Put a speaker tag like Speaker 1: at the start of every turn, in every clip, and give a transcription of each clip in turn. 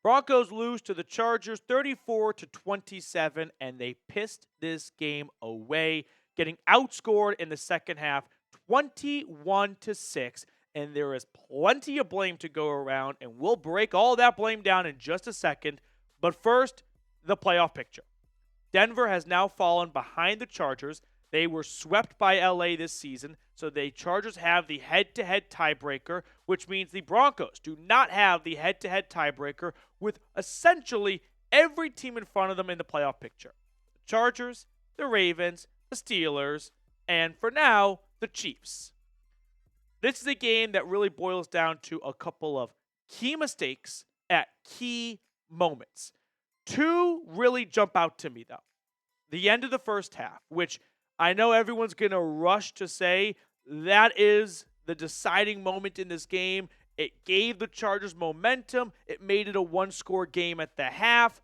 Speaker 1: Broncos lose to the Chargers 34-27, and they pissed this game away, getting outscored in the second half 21-6. And there is plenty of blame to go around, and we'll break all that blame down in just a second. But first, the playoff picture. Denver has now fallen behind the Chargers. They were swept by LA this season, so the Chargers have the head-to-head tiebreaker, which means the Broncos do not have the head-to-head tiebreaker with essentially every team in front of them in the playoff picture. The Chargers, the Ravens, the Steelers, and for now, the Chiefs. This is a game that really boils down to a couple of key mistakes at key moments. Two really jump out to me, though. The end of the first half, which I know everyone's going to rush to say that is the deciding moment in this game. It gave the Chargers momentum. It made it a one-score game at the half.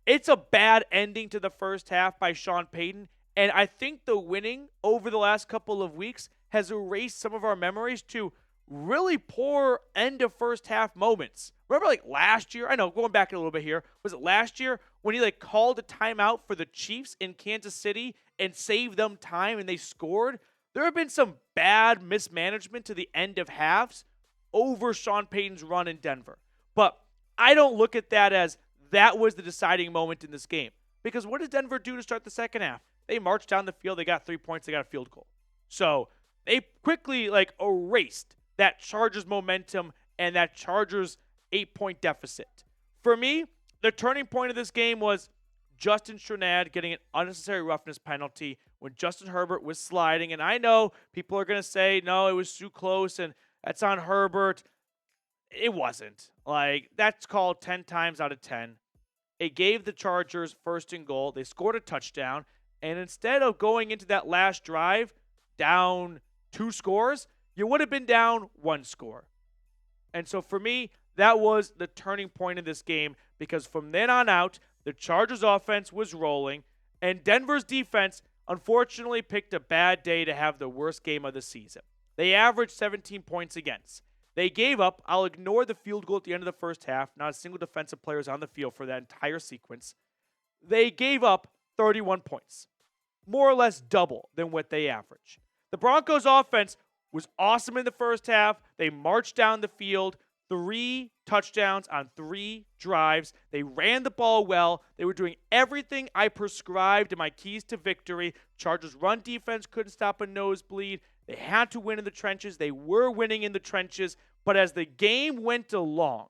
Speaker 1: It's a bad ending to the first half by Sean Payton, and I think the winning over the last couple of weeks has erased some of our memories to really poor end of first half moments. Remember like last year? I know, going back a little bit here. Was it last year when he called a timeout for the Chiefs in Kansas City and saved them time and they scored? There have been some bad mismanagement to the end of halves over Sean Payton's run in Denver. But I don't look at that as that was the deciding moment in this game. Because what did Denver do to start the second half? They marched down the field. They got 3 points. They got a field goal. So they quickly erased that Chargers momentum and that Chargers 8-point deficit. For me, the turning point of this game was Justin Strnad getting an unnecessary roughness penalty when Justin Herbert was sliding. And I know people are going to say, no, it was too close and that's on Herbert. It wasn't. That's called 10 times out of 10. It gave the Chargers first and goal. They scored a touchdown. And instead of going into that last drive down 2 scores, you would have been down 1 score. And so for me, that was the turning point in this game because from then on out, the Chargers offense was rolling and Denver's defense unfortunately picked a bad day to have the worst game of the season. They averaged 17 points against. They gave up, I'll ignore the field goal at the end of the first half, not a single defensive player is on the field for that entire sequence. They gave up 31 points, more or less double than what they average. The Broncos offense was awesome in the first half. They marched down the field, 3 touchdowns on 3 drives. They ran the ball well. They were doing everything I prescribed in my keys to victory. Chargers run defense couldn't stop a nosebleed. They had to win in the trenches. They were winning in the trenches. But as the game went along,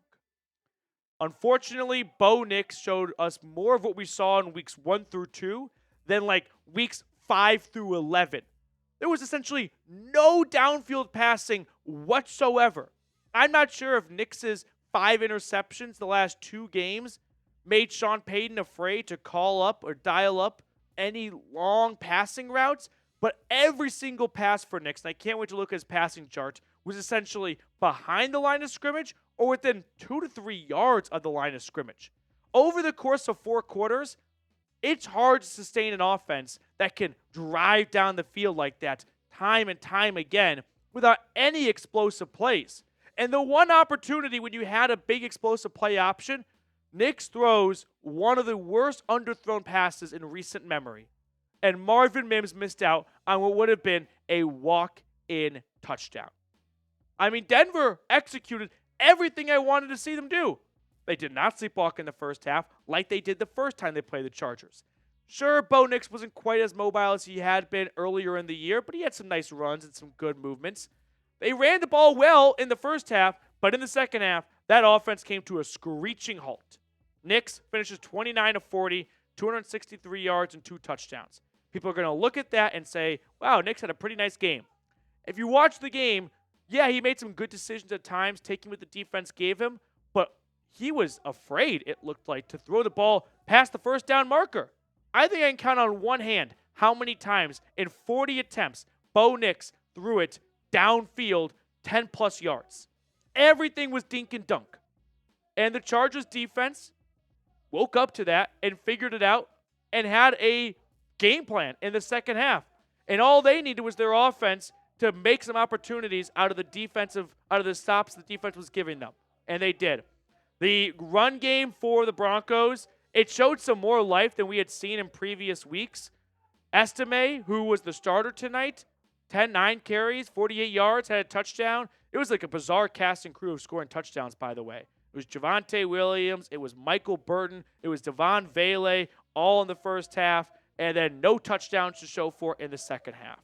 Speaker 1: unfortunately, Bo Nix showed us more of what we saw in weeks 1 through 2 than weeks 5 through 11. There was essentially no downfield passing whatsoever. I'm not sure if Nix's 5 interceptions the last 2 games made Sean Payton afraid to call up or dial up any long passing routes, but every single pass for Nix, and I can't wait to look at his passing chart, was essentially behind the line of scrimmage or within 2 to 3 yards of the line of scrimmage. Over the course of 4 quarters, it's hard to sustain an offense that can drive down the field like that time and time again without any explosive plays. And the one opportunity when you had a big explosive play option, Nix throws one of the worst underthrown passes in recent memory. And Marvin Mims missed out on what would have been a walk-in touchdown. I mean, Denver executed everything I wanted to see them do. They did not sleepwalk in the first half like they did the first time they played the Chargers. Sure, Bo Nix wasn't quite as mobile as he had been earlier in the year, but he had some nice runs and some good movements. They ran the ball well in the first half, but in the second half, that offense came to a screeching halt. Nix finishes 29 of 40, 263 yards and 2 touchdowns. People are going to look at that and say, wow, Nix had a pretty nice game. If you watch the game, yeah, he made some good decisions at times, taking what the defense gave him, but he was afraid, it looked like, to throw the ball past the first down marker. I think I can count on one hand how many times in 40 attempts Bo Nix threw it downfield 10-plus yards. Everything was dink and dunk. And the Chargers defense woke up to that and figured it out and had a game plan in the second half. And all they needed was their offense to make some opportunities out of the stops the defense was giving them. And they did. The run game for the Broncos, it showed some more life than we had seen in previous weeks. Estime, who was the starter tonight, 9 carries, 48 yards, had a touchdown. It was like a bizarre cast and crew of scoring touchdowns, by the way. It was Javonte Williams, it was Michael Burton, it was Devon Vele, all in the first half, and then no touchdowns to show for in the second half.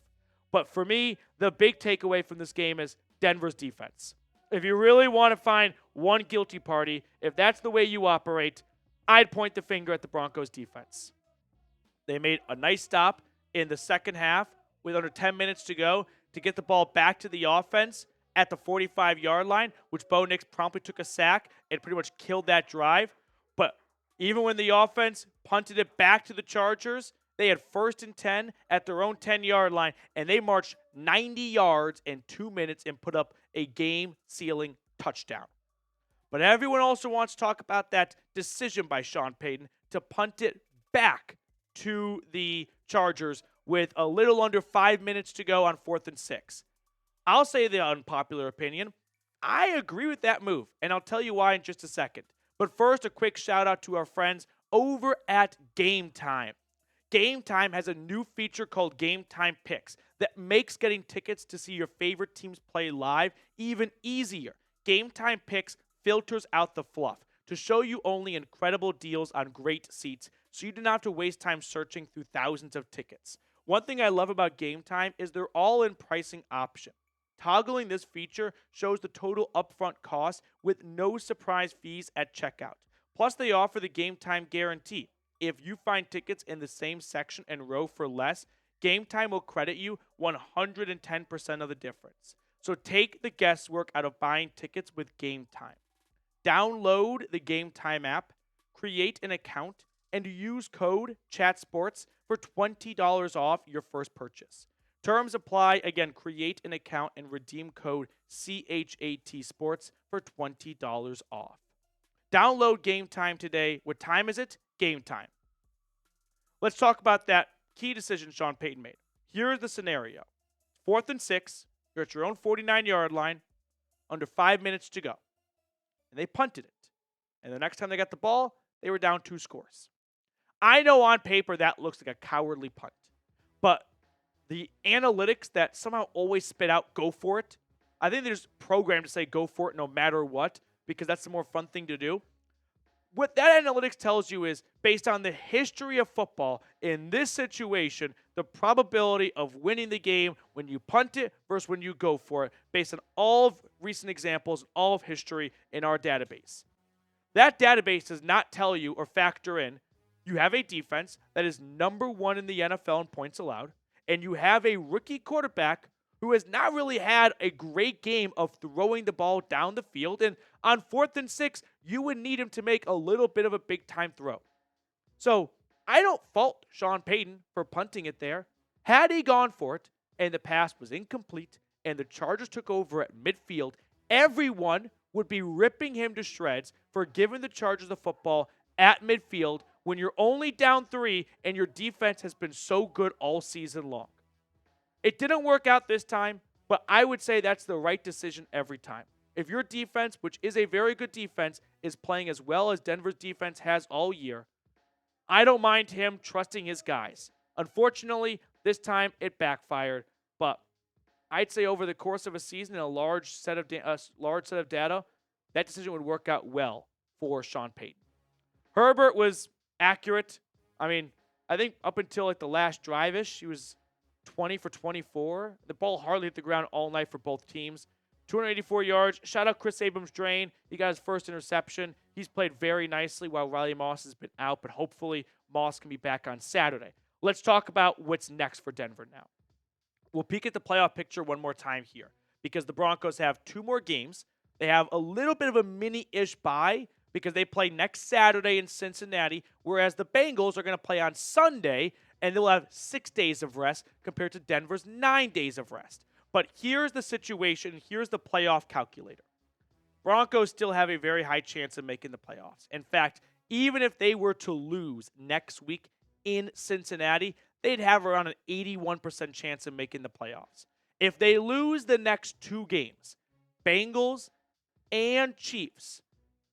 Speaker 1: But for me, the big takeaway from this game is Denver's defense. If you really want to find one guilty party, if that's the way you operate, I'd point the finger at the Broncos defense. They made a nice stop in the second half with under 10 minutes to go to get the ball back to the offense at the 45-yard line, which Bo Nix promptly took a sack and pretty much killed that drive. But even when the offense punted it back to the Chargers, they had 1st and 10 at their own 10-yard line, and they marched 90 yards in 2 minutes and put up a game-sealing touchdown. But everyone also wants to talk about that decision by Sean Payton to punt it back to the Chargers with a little under 5 minutes to go on 4th and 6. I'll say the unpopular opinion. I agree with that move, and I'll tell you why in just a second. But first, a quick shout out to our friends over at Game Time. Game Time has a new feature called Game Time Picks that makes getting tickets to see your favorite teams play live even easier. Game Time Picks filters out the fluff to show you only incredible deals on great seats, so you do not have to waste time searching through thousands of tickets. One thing I love about Game Time is their all-in pricing option. Toggling this feature shows the total upfront cost with no surprise fees at checkout. Plus, they offer the Game Time guarantee. If you find tickets in the same section and row for less, Game Time will credit you 110% of the difference. So take the guesswork out of buying tickets with Game Time. Download the Game Time app, create an account, and use code CHATSPORTS for $20 off your first purchase. Terms apply. Again, create an account and redeem code CHATSPORTS for $20 off. Download Game Time today. What time is it? Game time. Let's talk about that key decision Sean Payton made. Here's the scenario. 4th and 6. You're at your own 49-yard line. Under 5 minutes to go. And they punted it. And the next time they got the ball, they were down 2 scores. I know on paper that looks like a cowardly punt. But the analytics that somehow always spit out, go for it. I think they're just programmed to say go for it no matter what, because that's the more fun thing to do. What that analytics tells you is, based on the history of football, in this situation, the probability of winning the game when you punt it versus when you go for it, based on all of recent examples, all of history in our database. That database does not tell you or factor in you have a defense that is number 1 in the NFL in points allowed, and you have a rookie quarterback who has not really had a great game of throwing the ball down the field. And on 4th and 6, you would need him to make a little bit of a big-time throw. So I don't fault Sean Payton for punting it there. Had he gone for it and the pass was incomplete and the Chargers took over at midfield, everyone would be ripping him to shreds for giving the Chargers the football at midfield when you're only down 3 and your defense has been so good all season long. It didn't work out this time, but I would say that's the right decision every time. If your defense, which is a very good defense, is playing as well as Denver's defense has all year, I don't mind him trusting his guys. Unfortunately, this time it backfired, but I'd say over the course of a season and a large set of data, that decision would work out well for Sean Payton. Herbert was accurate. I mean, I think up until like the last drive-ish, he was 20 for 24. The ball hardly hit the ground all night for both teams. 284 yards. Shout out Chris Abrams-Drain. He got his first interception. He's played very nicely while Riley Moss has been out, but hopefully Moss can be back on Saturday. Let's talk about what's next for Denver now. We'll peek at the playoff picture one more time here because the Broncos have 2 more games. They have a little bit of a mini-ish bye because they play next Saturday in Cincinnati, whereas the Bengals are going to play on Sunday, and they'll have 6 days of rest compared to Denver's 9 days of rest. But here's the situation. Here's the playoff calculator. Broncos still have a very high chance of making the playoffs. In fact, even if they were to lose next week in Cincinnati, they'd have around an 81% chance of making the playoffs. If they lose the next 2 games, Bengals and Chiefs,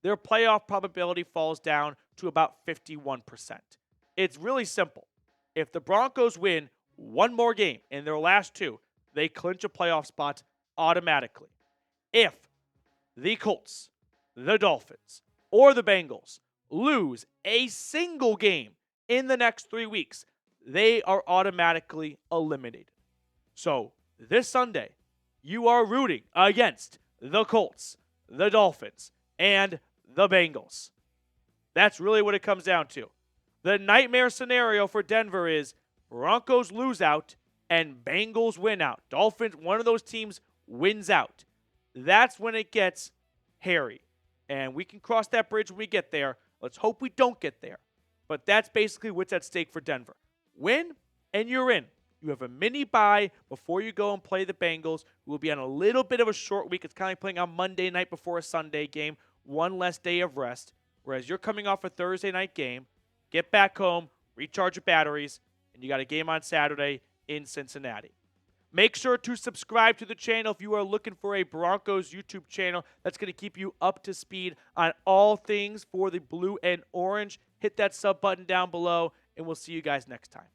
Speaker 1: their playoff probability falls down to about 51%. It's really simple. If the Broncos win one more game in their last two, they clinch a playoff spot automatically. If the Colts, the Dolphins, or the Bengals lose a single game in the next 3 weeks, they are automatically eliminated. So this Sunday, you are rooting against the Colts, the Dolphins, and the Bengals. That's really what it comes down to. The nightmare scenario for Denver is Broncos lose out and Bengals win out. Dolphins, one of those teams wins out. That's when it gets hairy. And we can cross that bridge when we get there. Let's hope we don't get there. But that's basically what's at stake for Denver. Win, and you're in. You have a mini bye before you go and play the Bengals. We'll be on a little bit of a short week. It's kind of like playing on Monday night before a Sunday game. One less day of rest. Whereas you're coming off a Thursday night game. Get back home, recharge your batteries, and you got a game on Saturday in Cincinnati. Make sure to subscribe to the channel if you are looking for a Broncos YouTube channel that's going to keep you up to speed on all things for the blue and orange. Hit that sub button down below, and we'll see you guys next time.